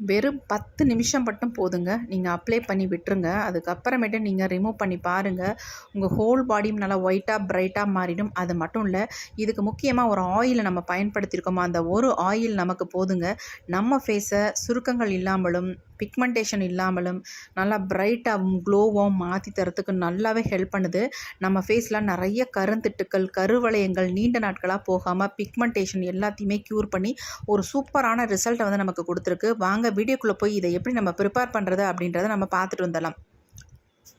வெறும் 10 நிமிஷம் மட்டும் போதுங்க. நீங்கள் அப்ளை பண்ணி விட்டுருங்க. அதுக்கப்புறமேட்டு நீங்கள் ரிமூவ் பண்ணி பாருங்கள். உங்கள் ஹோல் பாடியும் நல்லா ஒயிட்டாக பிரைட்டாக மாறிடும். அது மட்டும் இல்லை, இதுக்கு முக்கியமாக ஒரு ஆயிலை நம்ம பயன்படுத்தியிருக்கோமா, அந்த ஒரு ஆயில் நமக்கு போதுங்க. நம்ம ஃபேஸை சுருக்கங்கள் இல்லாமலும் பிக்மெண்டேஷன் இல்லாமலும் நல்லா பிரைட்டாகவும் க்ளோவாகவும் மாற்றி தரத்துக்கு நல்லாவே ஹெல்ப் பண்ணுது. நம்ம ஃபேஸில் நிறைய கருந்திட்டுக்கள், கருவளையங்கள் நீண்ட நாட்களாக போகாமல் பிக்மெண்டேஷன் எல்லாத்தையுமே க்யூர் பண்ணி ஒரு சூப்பரான ரிசல்ட்டை வந்து நமக்கு கொடுத்துருக்கு. வாங்க வீடியோக்குள்ளே போய் இதை எப்படி நம்ம ப்ரிப்பேர் பண்ணுறது அப்படின்றத நம்ம பார்த்துட்டு வந்துடலாம்.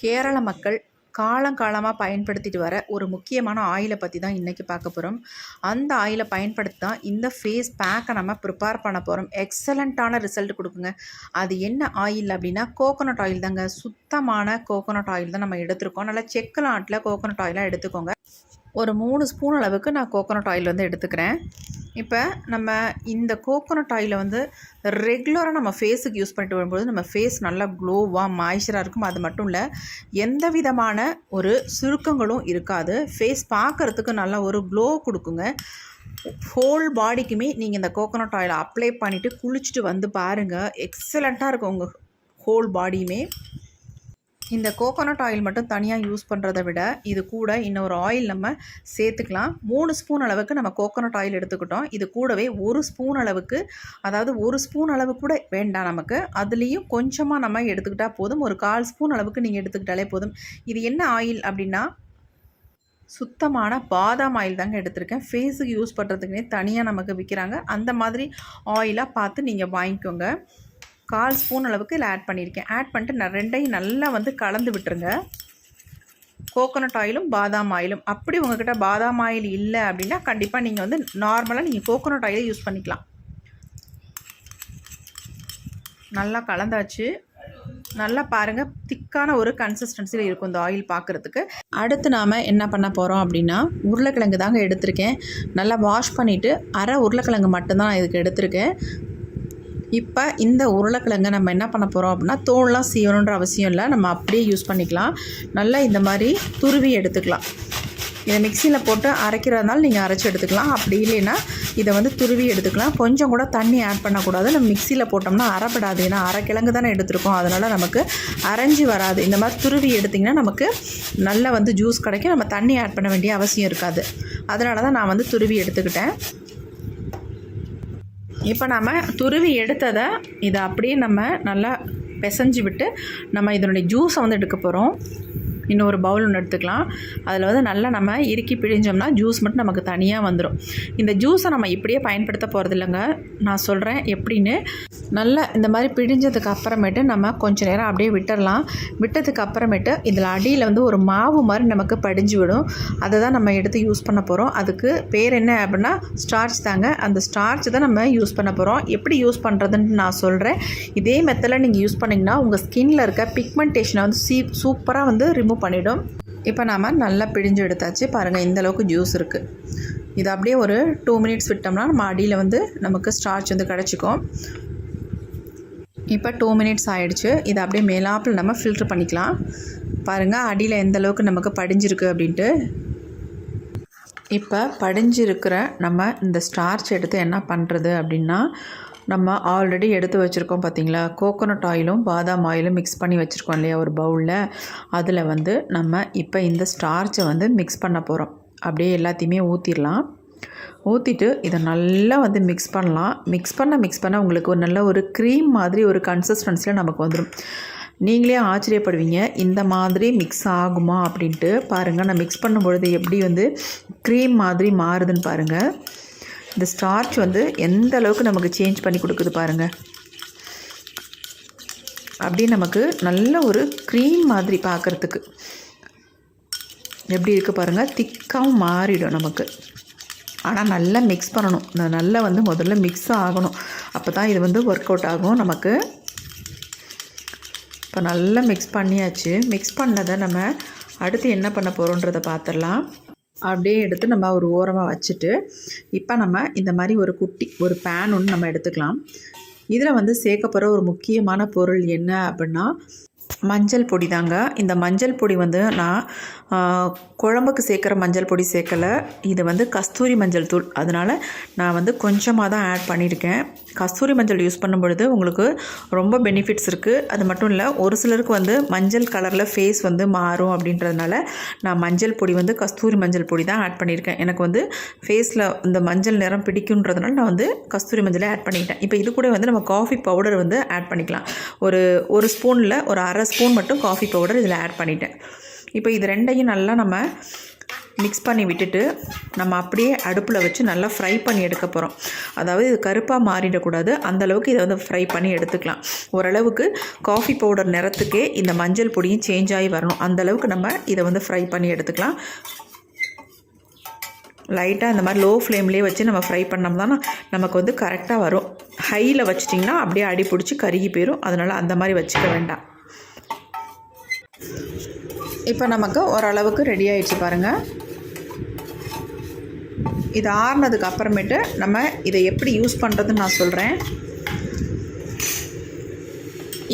கேரள மக்கள் காலங்காலமாக பயன்படுத்திட்டு வர ஒரு முக்கியமான ஆயிலை பற்றி தான் இன்றைக்கி பார்க்க போகிறோம். அந்த ஆயிலை பயன்படுத்தி தான் இந்த ஃபேஸ் பேக்கை நம்ம ப்ரிப்பேர் பண்ண போகிறோம். எக்ஸலண்ட்டான ரிசல்ட் கொடுக்குங்க. அது என்ன ஆயில் அப்படின்னா கோகோனட் ஆயில் தாங்க. சுத்தமான கோகோனட் ஆயில் தான் நம்ம எடுத்துருக்கோம். நல்லா செக்கு நாட்டில் கோகோனட் ஆயிலாக எடுத்துக்கோங்க. ஒரு 3 ஸ்பூன் அளவுக்கு நான் கோகோனட் ஆயில் வந்து எடுத்துக்கிறேன். இப்போ நம்ம இந்த கோகோனட் ஆயிலை வந்து ரெகுலராக நம்ம ஃபேஸுக்கு யூஸ் பண்ணிட்டு வரும்போது நம்ம ஃபேஸ் நல்லா க்ளோவாக மாய்ஸ்சராக இருக்கும். அது மட்டும் இல்லை, எந்த விதமான ஒரு சுருக்கங்களும் இருக்காது. ஃபேஸ் பார்க்குறதுக்கு நல்லா ஒரு க்ளோ கொடுக்குங்க. ஹோல் பாடிக்குமே நீங்கள் இந்த கோகோனட் ஆயிலை அப்ளை பண்ணிவிட்டு குளிச்சுட்டு வந்து பாருங்கள். எக்ஸலண்ட்டாக இருக்கும் உங்கள் ஹோல் பாடியுமே. இந்த கோகோனட் ஆயில் மட்டும் தனியாக யூஸ் பண்ணுறதை விட இது கூட இன்னொரு ஆயில் நம்ம சேர்த்துக்கலாம். 3 ஸ்பூன் அளவுக்கு நம்ம கோகோனட் ஆயில் எடுத்துக்கிட்டோம். இது கூடவே 1 ஸ்பூன் அளவுக்கு, அதாவது 1 ஸ்பூன் அளவு கூட வேண்டாம் நமக்கு, அதுலேயும் கொஞ்சமாக நம்ம எடுத்துக்கிட்டால் போதும். ஒரு 1/4 ஸ்பூன் அளவுக்கு நீங்கள் எடுத்துக்கிட்டாலே போதும். இது என்ன ஆயில் அப்படின்னா சுத்தமான பாதாம் ஆயில் தாங்க எடுத்திருக்கேன். ஃபேஸுக்கு யூஸ் பண்ணுறதுக்குனே தனியாக நமக்கு விற்கிறாங்க. அந்த மாதிரி ஆயிலாக பார்த்து நீங்கள் வாங்கிக்கோங்க. 1/4 ஸ்பூன் அளவுக்கு இதில் ஆட் பண்ணியிருக்கேன். ஆட் பண்ணிட்டு நான் ரெண்டையும் நல்லா வந்து கலந்து விட்டுருங்க. கோகோனட் ஆயிலும் பாதாம் ஆயிலும். அப்படி உங்கள்கிட்ட பாதாம் ஆயில் இல்லை அப்படின்னா கண்டிப்பாக நீங்கள் வந்து நார்மலாக நீங்கள் கோகோனட் ஆயிலை யூஸ் பண்ணிக்கலாம். நல்லா கலந்தாச்சு. நல்லா பாருங்கள், திக்கான ஒரு கன்சிஸ்டன்சியில் இருக்கும் இந்த ஆயில் பார்க்குறதுக்கு. அடுத்து நாம் என்ன பண்ண போகிறோம் அப்படின்னா உருளைக்கிழங்கு தாங்க எடுத்திருக்கேன். நல்லா வாஷ் பண்ணிவிட்டு அரை உருளைக்கிழங்கு மட்டும்தான் இதுக்கு எடுத்திருக்கேன். இப்போ இந்த உருளைக்கிழங்கை நம்ம என்ன பண்ண போகிறோம் அப்படின்னா தோல்லாம் சீவணுன்ற அவசியம் இல்லை, நம்ம அப்படியே யூஸ் பண்ணிக்கலாம். நல்லா இந்த மாதிரி துருவி எடுத்துக்கலாம். இதை மிக்சியில் போட்டு அரைக்கிறதுனால நீங்கள் அரைச்சி எடுத்துக்கலாம். அப்படி இல்லைன்னா இதை வந்து துருவி எடுத்துக்கலாம். கொஞ்சம் கூட தண்ணி ஆட் பண்ணக்கூடாது. நம்ம மிக்சியில் போட்டோம்னா அரைப்படாது. ஏன்னா அரை கிழங்கு தானே எடுத்துருக்கோம், அதனால் நமக்கு அரைஞ்சி வராது. இந்த மாதிரி துருவி எடுத்திங்கன்னா நமக்கு நல்லா வந்து ஜூஸ் கிடைக்கும். நம்ம தண்ணி ஆட் பண்ண வேண்டிய அவசியம் இருக்காது. அதனால தான் நான் வந்து துருவி எடுத்துக்கிட்டேன். இப்போ நம்ம துருவி எடுத்ததை இதை அப்படியே நம்ம நல்லா பிசைஞ்சு விட்டு நம்ம இதனுடைய ஜூஸை வந்து எடுக்க போகிறோம். இன்னொரு பவுல் ஒன்று எடுத்துக்கலாம். அதில் வந்து நல்லா நம்ம இறுக்கி பிழிஞ்சோம்னா ஜூஸ் மட்டும் நமக்கு தனியாக வந்துடும். இந்த ஜூஸை நம்ம இப்படியே பயன்படுத்த போகிறது இல்லைங்க. நான் சொல்கிறேன் எப்படின்னு. நல்லா இந்த மாதிரி பிழிஞ்சதுக்கு அப்புறமேட்டு நம்ம கொஞ்சம் நேரம் அப்படியே விட்டுடலாம். விட்டதுக்கு அப்புறமேட்டு இதில் அடியில் வந்து ஒரு மாவு மாதிரி நமக்கு படிஞ்சு விடும். அதை தான் நம்ம எடுத்து யூஸ் பண்ண போகிறோம். அதுக்கு பேர் என்ன அப்படின்னா ஸ்டார்ச் தாங்க. அந்த ஸ்டார்ச் தான் நம்ம யூஸ் பண்ண போகிறோம். எப்படி யூஸ் பண்ணுறதுன்னு நான் சொல்கிறேன். இதே மெத்தடில் நீங்கள் யூஸ் பண்ணிங்கன்னா உங்கள் ஸ்கின்னில் இருக்க பிக்மெண்டேஷனை வந்து சூப்பராக வந்து ரிமூவ் பண்ணிடும். இப்போ நாம் நல்லா பிழிஞ்சு எடுத்தாச்சு. பாருங்கள், இந்தளவுக்கு ஜூஸ் இருக்குது. இது அப்படியே ஒரு 2 மினிட்ஸ் விட்டோம்னா நம்ம அடியில் வந்து நமக்கு ஸ்டார்ச் வந்து கிடச்சிக்கும். இப்போ 2 மினிட்ஸ் ஆகிடுச்சு. இதை அப்படியே மேலாப்பில் நம்ம ஃபில்ட்ரு பண்ணிக்கலாம். பாருங்கள் அடியில் எந்த அளவுக்கு நமக்கு படிஞ்சிருக்கு அப்படின்ட்டு. இப்போ படிஞ்சிருக்கிற நம்ம இந்த ஸ்டார்ச் எடுத்து என்ன பண்ணுறது அப்படின்னா, நம்ம ஆல்ரெடி எடுத்து வச்சுருக்கோம் பார்த்திங்களா, கோகோனட் ஆயிலும் பாதாம் ஆயிலும் மிக்ஸ் பண்ணி வச்சுருக்கோம் இல்லையா ஒரு பவுலில். அதில் வந்து நம்ம இப்போ இந்த ஸ்டார்ச்சை வந்து மிக்ஸ் பண்ண போகிறோம். அப்படியே எல்லாத்தையுமே ஊற்றிடலாம். ஊற்றிட்டு இதை நல்லா வந்து மிக்ஸ் பண்ணலாம். மிக்ஸ் பண்ண உங்களுக்கு ஒரு நல்ல ஒரு க்ரீம் மாதிரி ஒரு கன்சிஸ்டன்சியில் நமக்கு வந்துடும். நீங்களே ஆச்சரியப்படுவீங்க, இந்த மாதிரி மிக்ஸ் ஆகுமா அப்படின்ட்டு. பாருங்கள், நான் மிக்ஸ் பண்ணும்பொழுது எப்படி வந்து க்ரீம் மாதிரி மாறுதுன்னு பாருங்கள். இந்த ஸ்டார்ச் வந்து எந்த அளவுக்கு நமக்கு சேஞ்ச் பண்ணி கொடுக்குது பாருங்கள். அப்படியே நமக்கு நல்ல ஒரு க்ரீம் மாதிரி பார்க்குறதுக்கு எப்படி இருக்குது பாருங்கள். திக்காகவும் மாறிடும் நமக்கு. ஆனால் நல்லா மிக்ஸ் பண்ணணும். நல்லா வந்து முதல்ல மிக்ஸ் ஆகணும். அப்போ தான் இது வந்து ஒர்க் அவுட் ஆகும் நமக்கு. இப்போ நல்லா மிக்ஸ் பண்ணியாச்சு. மிக்ஸ் பண்ணதை நம்ம அடுத்து என்ன பண்ண போகிறோன்றதை பார்த்துடலாம். அப்படியே எடுத்து நம்ம ஒரு ஓரமாக வச்சுட்டு இப்போ நம்ம இந்த மாதிரி ஒரு பேன் ஒன்று நம்ம எடுத்துக்கலாம். இதில் வந்து சேர்க்க போகிற ஒரு முக்கியமான பொருள் என்ன அப்படின்னா மஞ்சள் பொடி தாங்க. இந்த மஞ்சள் பொடி வந்து நான் குழம்புக்கு சேர்க்குற மஞ்சள் பொடி சேர்க்கலை. இது வந்து கஸ்தூரி மஞ்சள் தூள். அதனால் நான் வந்து கொஞ்சமாக தான் ஆட் பண்ணியிருக்கேன். கஸ்தூரி மஞ்சள் யூஸ் பண்ணும்பொழுது உங்களுக்கு ரொம்ப பெனிஃபிட்ஸ் இருக்குது. அது மட்டும் இல்லை, ஒரு சிலருக்கு வந்து மஞ்சள் கலரில் ஃபேஸ் வந்து மாறும் அப்படின்றதுனால நான் மஞ்சள் பொடி வந்து கஸ்தூரி மஞ்சள் பொடி தான் ஆட் பண்ணியிருக்கேன். எனக்கு வந்து ஃபேஸில் இந்த மஞ்சள் நிறம் பிடிக்குன்றதுனால நான் வந்து கஸ்தூரி மஞ்சளை ஆட் பண்ணிக்கிட்டேன். இப்போ இது கூட வந்து நம்ம காஃபி பவுடர் வந்து ஆட் பண்ணிக்கலாம். ஒரு ஸ்பூனில் ஒரு அரை ஸ்பூன் மட்டும் காஃபி பவுடர் இதில் ஆட் பண்ணிட்டேன். இப்போ இது ரெண்டையும் நல்லா நம்ம மிக்ஸ் பண்ணி விட்டுட்டு நம்ம அப்படியே அடுப்பில் வச்சு நல்லா ஃப்ரை பண்ணி எடுக்க போகிறோம். அதாவது இது கருப்பாக மாறிடக்கூடாது, அந்தளவுக்கு இதை வந்து ஃப்ரை பண்ணி எடுத்துக்கலாம். ஓரளவுக்கு காஃபி பவுடர் நிறத்துக்கே இந்த மஞ்சள் பொடியும் சேஞ்ச் ஆகி வரணும். அந்தளவுக்கு நம்ம இதை வந்து ஃப்ரை பண்ணி எடுத்துக்கலாம். லைட்டாக இந்த மாதிரி லோ ஃப்ளேம்லேயே வச்சு நம்ம ஃப்ரை பண்ணோம்னா நமக்கு வந்து கரெக்டாக வரும். ஹையில் வச்சிட்டிங்கன்னா அப்படியே அடி பிடிச்சி கருகி போயிடும். அதனால் அந்த மாதிரி வச்சுக்க வேண்டாம். இப்போ நமக்கு ஓரளவுக்கு ரெடி ஆகிடுச்சு பாருங்கள். இது ஆறுனதுக்கு அப்புறமேட்டு நம்ம இதை எப்படி யூஸ் பண்ணுறதுன்னு நான் சொல்கிறேன்.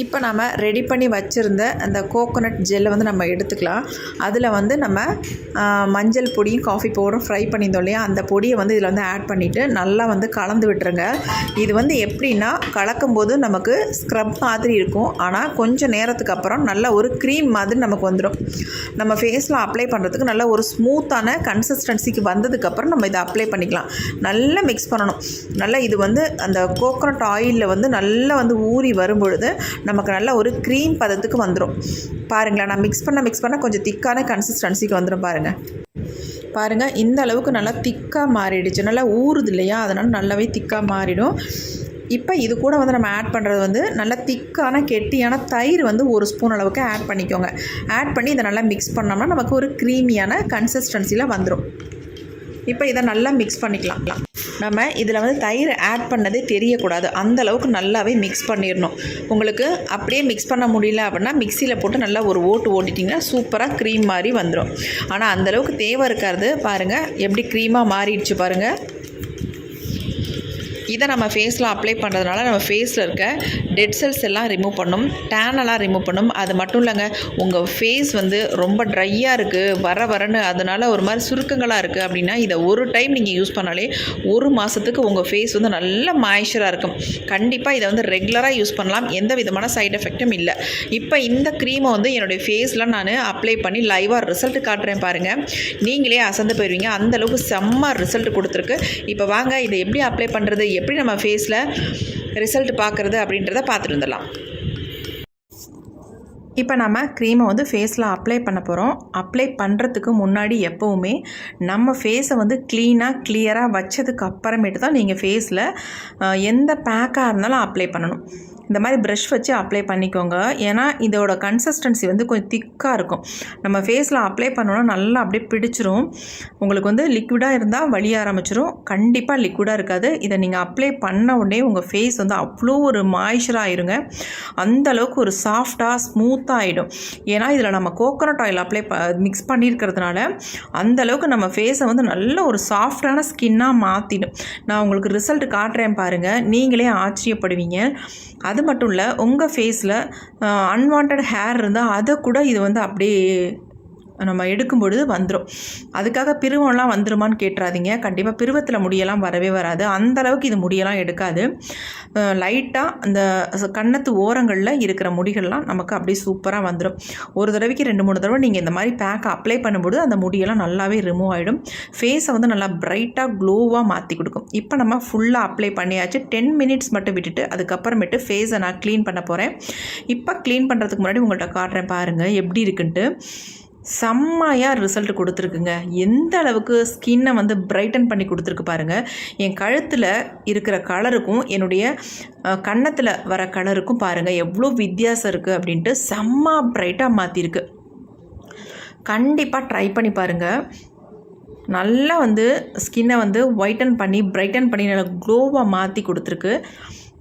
இப்போ நம்ம ரெடி பண்ணி வச்சுருந்த அந்த கோகோனட் ஜெல்லை வந்து நம்ம எடுத்துக்கலாம். அதில் வந்து நம்ம மஞ்சள் பொடியும் காஃபி பவுடரும் ஃப்ரை பண்ணியிருந்தோம் இல்லையா, அந்த பொடியை வந்து இதில் வந்து ஆட் பண்ணிவிட்டு நல்லா வந்து கலந்து விட்டுருங்க. இது வந்து எப்படின்னா கலக்கும்போது நமக்கு ஸ்க்ரப் மாதிரி இருக்கும். ஆனால் கொஞ்சம் நேரத்துக்கு அப்புறம் நல்ல ஒரு க்ரீம் மாதிரி நமக்கு வந்துடும். நம்ம ஃபேஸில் அப்ளை பண்ணுறதுக்கு நல்ல ஒரு ஸ்மூத்தான கன்சிஸ்டன்சிக்கு வந்ததுக்கப்புறம் நம்ம இதை அப்ளை பண்ணிக்கலாம். நல்லா மிக்ஸ் பண்ணணும். நல்லா இது வந்து அந்த கோகோனட் ஆயிலில் வந்து நல்லா வந்து ஊறி வரும்பொழுது நமக்கு நல்ல ஒரு க்ரீம் பதத்துக்கு வந்துடும். பாருங்களேன், நான் மிக்ஸ் பண்ண கொஞ்சம் திக்கான கன்சிஸ்டன்சிக்கு வந்துடும். பாருங்கள் இந்த அளவுக்கு நல்லா திக்காக மாறிடுச்சு. நல்லா ஊறுது இல்லையா, அதனால் நல்லாவே திக்காக மாறிடும். இப்போ இது கூட வந்து நம்ம ஆட் பண்ணுறது வந்து நல்லா திக்கான கெட்டியான தயிர் வந்து ஒரு ஸ்பூன் அளவுக்கு ஆட் பண்ணிக்கோங்க. ஆட் பண்ணி இதை நல்லா மிக்ஸ் பண்ணோம்னா நமக்கு ஒரு க்ரீமியான கன்சிஸ்டன்சியில் வந்துடும். இப்போ இதை நல்லா மிக்ஸ் பண்ணிக்கலாம். நம்ம இதில் வந்து தயிர் ஆட் பண்ணதே தெரியக்கூடாது, அந்தளவுக்கு நல்லாவே மிக்ஸ் பண்ணிடணும். உங்களுக்கு அப்படியே மிக்ஸ் பண்ண முடியல அப்படின்னா மிக்சியில் போட்டு நல்லா ஒரு ஓட்டிட்டிங்கன்னா சூப்பராக க்ரீம் மாதிரி வந்துடும். ஆனால் அந்தளவுக்கு தேவை இருக்காது. பாருங்கள் எப்படி க்ரீமாக மாறிடுச்சு பாருங்கள். இதை நம்ம ஃபேஸில் அப்ளை பண்ணுறதுனால நம்ம ஃபேஸில் இருக்க டெட் செல்ஸ் எல்லாம் ரிமூவ் பண்ணும், டேனெல்லாம் ரிமூவ் பண்ணும். அது மட்டும் இல்லைங்க, உங்கள் ஃபேஸ் வந்து ரொம்ப ட்ரையாக இருக்குது, வரன்னு அதனால் ஒரு மாதிரி சுருக்கங்களாக இருக்குது அப்படின்னா இதை ஒரு டைம் நீங்கள் யூஸ் பண்ணாலே ஒரு மாதத்துக்கு உங்கள் ஃபேஸ் வந்து நல்ல மாய்ஸ்சராக இருக்கும். கண்டிப்பாக இதை வந்து ரெகுலராக யூஸ் பண்ணலாம், எந்த விதமான சைட் எஃபெக்ட்டும் இல்லை. இப்போ இந்த க்ரீமை வந்து என்னுடைய ஃபேஸில் நான் அப்ளை பண்ணி லைவாக ரிசல்ட் காட்டுறேன் பாருங்கள். நீங்களே அசந்து போயிடுவீங்க, அந்தளவுக்கு செம்ம ரிசல்ட் கொடுத்துருக்கு. இப்போ வாங்க இதை எப்படி அப்ளை பண்ணுறது, எப்படி நம்ம ஃபேஸில் ரிசல்ட் பார்க்குறது அப்படின்றத பார்த்துட்டு வந்துடலாம். இப்போ நம்ம க்ரீமை வந்து ஃபேஸில் அப்ளை பண்ண போகிறோம். அப்ளை பண்ணுறதுக்கு முன்னாடி எப்போவுமே நம்ம ஃபேஸை வந்து கிளியராக வச்சதுக்கு அப்புறமேட்டு தான் நீங்கள் ஃபேஸில் எந்த பேக்காக இருந்தாலும் அப்ளை பண்ணணும். இந்த மாதிரி ப்ரஷ் வச்சு அப்ளை பண்ணிக்கோங்க. ஏன்னா இதோட கன்சிஸ்டன்சி வந்து கொஞ்சம் திக்காக இருக்கும். நம்ம ஃபேஸில் அப்ளை பண்ணோன்னா நல்லா அப்படியே பிடிச்சிரும். உங்களுக்கு வந்து லிக்விடாக இருந்தால் வலிய ஆரம்பிச்சிரும். கண்டிப்பாக லிக்விடாக இருக்காது. இதை நீங்கள் அப்ளை பண்ண உடனே உங்கள் ஃபேஸ் வந்து அவ்வளோ ஒரு மாய்ஸ்சராக ஆயிருங்க. அந்தளவுக்கு ஒரு சாஃப்டாக ஸ்மூத்தாக ஆகிடும். ஏன்னா இதில் நம்ம கோகோனட் ஆயில் மிக்ஸ் பண்ணியிருக்கிறதுனால அந்தளவுக்கு நம்ம ஃபேஸை வந்து நல்ல ஒரு சாஃப்டான ஸ்கின்னாக மாற்றிடும். நான் உங்களுக்கு ரிசல்ட் காட்டுறேன் பாருங்கள், நீங்களே ஆச்சரியப்படுவீங்க. அது மட்டும் இல்லை, உங்கள் ஃபேஸில் அன்வான்ட் ஹேர் இருந்தால் அதை கூட இது வந்து அப்படியே நம்ம எடுக்கும் பொழுது வந்துடும். அதுக்காக பிருவம்லாம் வந்துருமான்னு கேட்டுறாதீங்க. கண்டிப்பாக பிருவத்தில் முடியெல்லாம் வரவே வராது. அந்தளவுக்கு இது முடியெல்லாம் எடுக்காது. லைட்டாக அந்த கன்னத்து ஓரங்களில் இருக்கிற முடிகள்லாம் நமக்கு அப்படியே சூப்பராக வந்துடும். ஒரு தடவைக்கு 2-3 தடவை நீங்கள் இந்த மாதிரி பேக்கை அப்ளை பண்ணும்போது அந்த முடியெல்லாம் நல்லாவே ரிமூவ் ஆகிடும். ஃபேஸை வந்து நல்லா பிரைட்டாக க்ளோவாக மாற்றி கொடுக்கும். இப்போ நம்ம ஃபுல்லாக அப்ளை பண்ணியாச்சு. 10 மினிட்ஸ் மட்டும் விட்டுட்டு அதுக்கப்புறமேட்டு ஃபேஸை நான் க்ளீன் பண்ண போகிறேன். இப்போ க்ளீன் பண்ணுறதுக்கு முன்னாடி உங்கள்கிட்ட காட்டுறேன் பாருங்கள் எப்படி இருக்குன்ட்டு. செம்மையாக ரிசல்ட் கொடுத்துருக்குங்க. எந்த அளவுக்கு ஸ்கின்னை வந்து பிரைட்டன் பண்ணி கொடுத்துருக்கு பாருங்கள். என் கழுத்தில் இருக்கிற கலருக்கும் என்னுடைய கன்னத்தில் வர கலருக்கும் பாருங்கள் எவ்வளோ வித்தியாசம் இருக்குது அப்படின்ட்டு செம்ம பிரைட்டாக மாற்றிருக்கு. கண்டிப்பாக ட்ரை பண்ணி பாருங்கள். நல்லா வந்து ஸ்கின்னை வந்து ஒயிட்டன் பண்ணி பிரைட்டன் பண்ணி நல்லா க்ளோவாக மாற்றி கொடுத்துருக்கு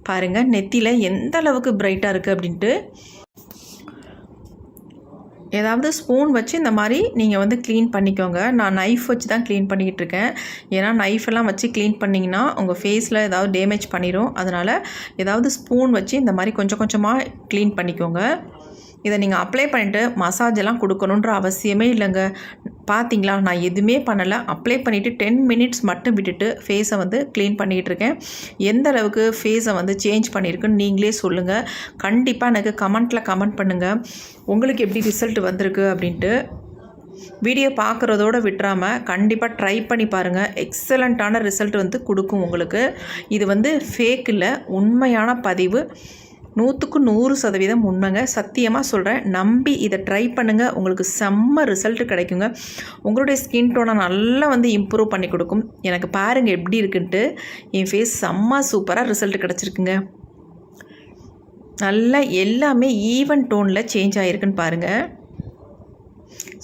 பாருங்கள். நெத்தியில் எந்த அளவுக்கு பிரைட்டாக இருக்குது அப்படின்ட்டு. ஏதாவது ஸ்பூன் வச்சு இந்த மாதிரி நீங்கள் வந்து க்ளீன் பண்ணிக்கோங்க. நான் நைஃப் வச்சு தான் க்ளீன் பண்ணிக்கிட்டு இருக்கேன். ஏன்னா நைஃபெல்லாம் வச்சு க்ளீன் பண்ணிங்கன்னா உங்கள் ஃபேஸில் ஏதாவது டேமேஜ் பண்ணிடும். அதனால் ஏதாவது ஸ்பூன் வச்சு இந்த மாதிரி கொஞ்சம் கொஞ்சமாக க்ளீன் பண்ணிக்கோங்க. இதை நீங்கள் அப்ளை பண்ணிவிட்டு மசாஜ் எல்லாம் கொடுக்கணுன்ற அவசியமே இல்லைங்க. பார்த்தீங்களா, நான் எதுவுமே பண்ணலை. அப்ளை பண்ணிவிட்டு 10 மினிட்ஸ் மட்டும் விட்டுட்டு ஃபேஸை வந்து க்ளீன் பண்ணிக்கிட்டு இருக்கேன். எந்த அளவுக்கு ஃபேஸை வந்து சேஞ்ச் பண்ணியிருக்குன்னு நீங்களே சொல்லுங்கள். கண்டிப்பாக எனக்கு கமெண்ட் பண்ணுங்கள் உங்களுக்கு எப்படி ரிசல்ட் வந்திருக்கு அப்படின்ட்டு. வீடியோ பார்க்குறதோடு விட்டுறாமல் கண்டிப்பாக ட்ரை பண்ணி பாருங்கள். எக்ஸலண்ட்டான ரிசல்ட் வந்து கொடுக்கும் உங்களுக்கு. இது வந்து ஃபேக் இல்லை, உண்மையான பதிவு. 100க்கு 100% உண்மைங்க. சத்தியமாக சொல்கிறேன். நம்பி இதை ட்ரை பண்ணுங்கள். உங்களுக்கு செம்ம ரிசல்ட் கிடைக்குங்க. உங்களுடைய ஸ்கின் டோனை நல்லா வந்து இம்ப்ரூவ் பண்ணி கொடுக்கும். எனக்கு பாருங்கள் எப்படி இருக்குன்ட்டு. என் ஃபேஸ் செம்ம சூப்பராக ரிசல்ட் கிடச்சிருக்குங்க. நல்லா எல்லாமே ஈவன் டோனில் சேஞ்ச் ஆகிருக்குன்னு பாருங்கள்.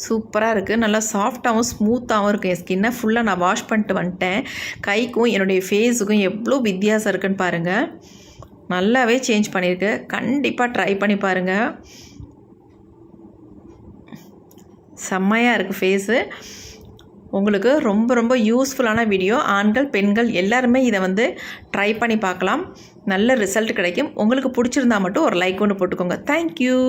சூப்பராக இருக்குது. நல்லா சாஃப்டாகவும் ஸ்மூத்தாகவும் இருக்குது. என் ஸ்கின்னை ஃபுல்லாக நான் வாஷ் பண்ணிட்டு வந்துட்டேன். கைக்கும் என்னுடைய ஃபேஸுக்கும் எவ்வளோ வித்தியாசம் இருக்குன்னு பாருங்கள். நல்லாவே சேஞ்ச் பண்ணியிருக்கு. கண்டிப்பாக ட்ரை பண்ணி பாருங்கள். செம்மையாக இருக்குது ஃபேஸு. உங்களுக்கு ரொம்ப ரொம்ப யூஸ்ஃபுல்லான வீடியோ. ஆண்கள் பெண்கள் எல்லாருமே இதை வந்து ட்ரை பண்ணி பார்க்கலாம். நல்ல ரிசல்ட் கிடைக்கும். உங்களுக்கு பிடிச்சிருந்தா மட்டும் ஒரு லைக் ஒன்று போட்டுக்கோங்க. தேங்க்யூ.